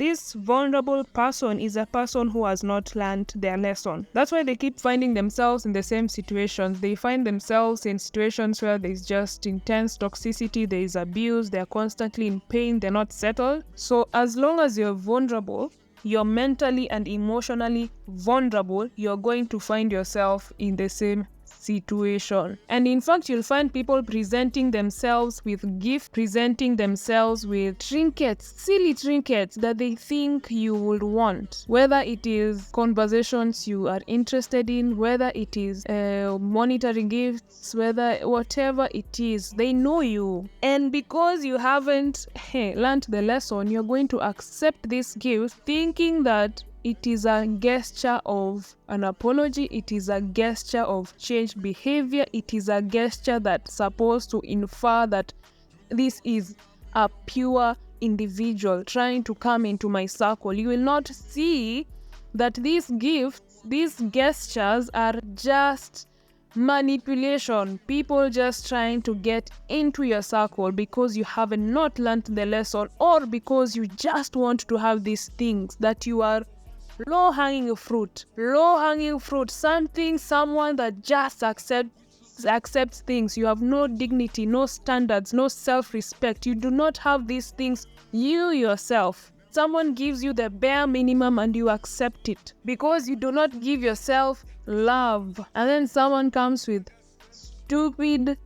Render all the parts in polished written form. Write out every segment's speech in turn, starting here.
this vulnerable person is a person who has not learned their lesson. That's why they keep finding themselves in the same situations. They find themselves in situations where there's just intense toxicity, there is abuse, they're constantly in pain, they're not settled. So as long as you're vulnerable, you're mentally and emotionally vulnerable, you're going to find yourself in the same situation. And in fact, you'll find people presenting themselves with gifts, presenting themselves with trinkets, silly trinkets that they think you would want. Whether it is conversations you are interested in, whether it is monetary gifts, whatever it is, they know you. And because you haven't learned the lesson, you're going to accept this gift thinking that it is a gesture of an apology, it is a gesture of changed behavior, it is a gesture that's supposed to infer that this is a pure individual trying to come into my circle. You will not see that these gifts, these gestures are just manipulation, people just trying to get into your circle because you haven't not learned the lesson, or because you just want to have these things that you are low-hanging fruit, someone that just accepts things. You have no dignity, no standards, no self-respect. You do not have these things you yourself. Someone gives you the bare minimum and you accept it because you do not give yourself love. And then someone comes with stupid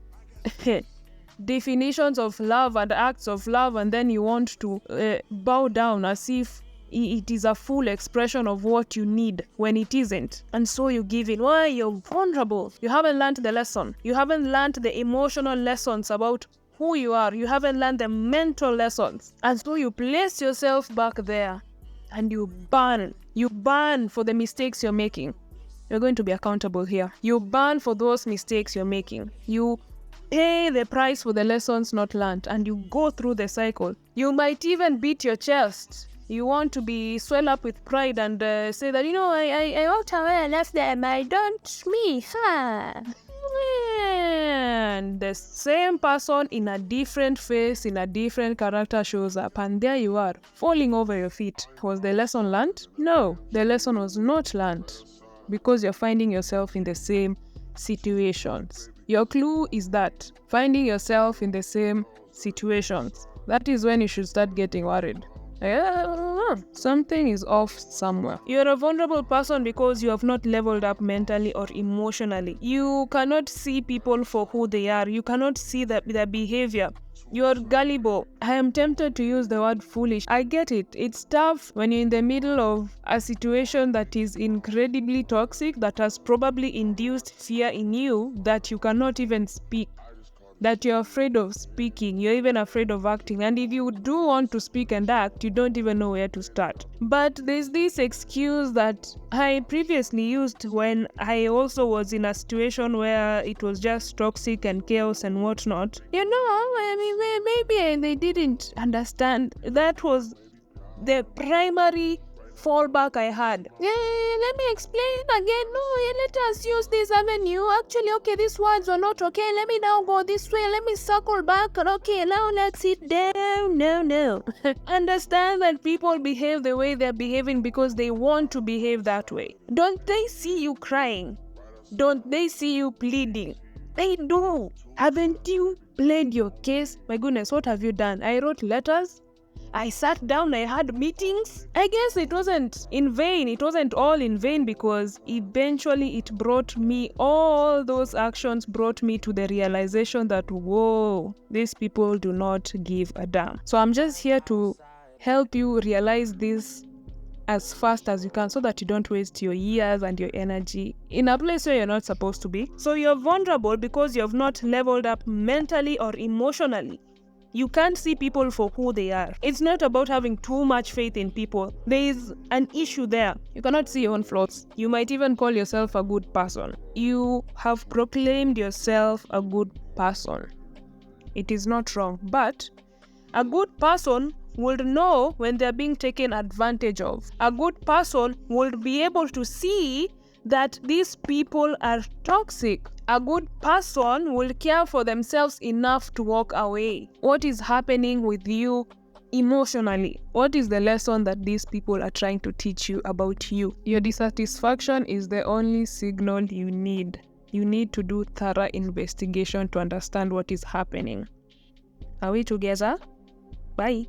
definitions of love and acts of love, and then you want to bow down as if it is a full expression of what you need when it isn't. And so you give in. Why? You're vulnerable. You haven't learned the lesson. You haven't learned the emotional lessons about who you are. You haven't learned the mental lessons. And so you place yourself back there and you burn. You burn for the mistakes you're making. You're going to be accountable here. You burn for those mistakes you're making. You pay the price for the lessons not learned, and you go through the cycle. You might even beat your chest. You want to be swell up with pride and say that, I walked away and left them. I don't, me, And the same person in a different face, in a different character shows up, and there you are, falling over your feet. Was the lesson learned? No, the lesson was not learned because you're finding yourself in the same situations. Your clue is that finding yourself in the same situations. That is when you should start getting worried. Something is off somewhere. You're a vulnerable person because you have not leveled up mentally or emotionally. You cannot see people for who they are. You cannot see their behavior. You're gullible. I am tempted to use the word foolish. I get it. It's tough when you're in the middle of a situation that is incredibly toxic, that has probably induced fear in you that you cannot even speak, that you're afraid of speaking, you're even afraid of acting. And if you do want to speak and act, you don't even know where to start. But there's this excuse that I previously used when I also was in a situation where it was just toxic and chaos and whatnot. Maybe they didn't understand. That was the primary fallback I had. Let me explain again. Let us use this avenue. Actually, okay, these words were not okay. Let me now go this way. Let me circle back. Okay, now let's sit down. No. Understand that people behave the way they're behaving because they want to behave that way. Don't they see you crying? Don't they see you pleading? They do. Haven't you played your case? My goodness, what have you done? I wrote letters. I sat down, I had meetings. I guess it wasn't in vain. It wasn't all in vain because eventually it brought me, all those actions brought me to the realization that, whoa, these people do not give a damn. So I'm just here to help you realize this as fast as you can so that you don't waste your years and your energy in a place where you're not supposed to be. So you're vulnerable because you have not leveled up mentally or emotionally. You can't see people for who they are. It's not about having too much faith in people. There is an issue there. You cannot see your own flaws. You might even call yourself a good person. You have proclaimed yourself a good person. It is not wrong. But a good person would know when they're being taken advantage of. A good person would be able to see that these people are toxic. A good person will care for themselves enough to walk away. What is happening with you emotionally, what is the lesson that these people are trying to teach you about you? Your dissatisfaction is the only signal you need. You need to do thorough investigation to understand what is happening. Are we together? Bye.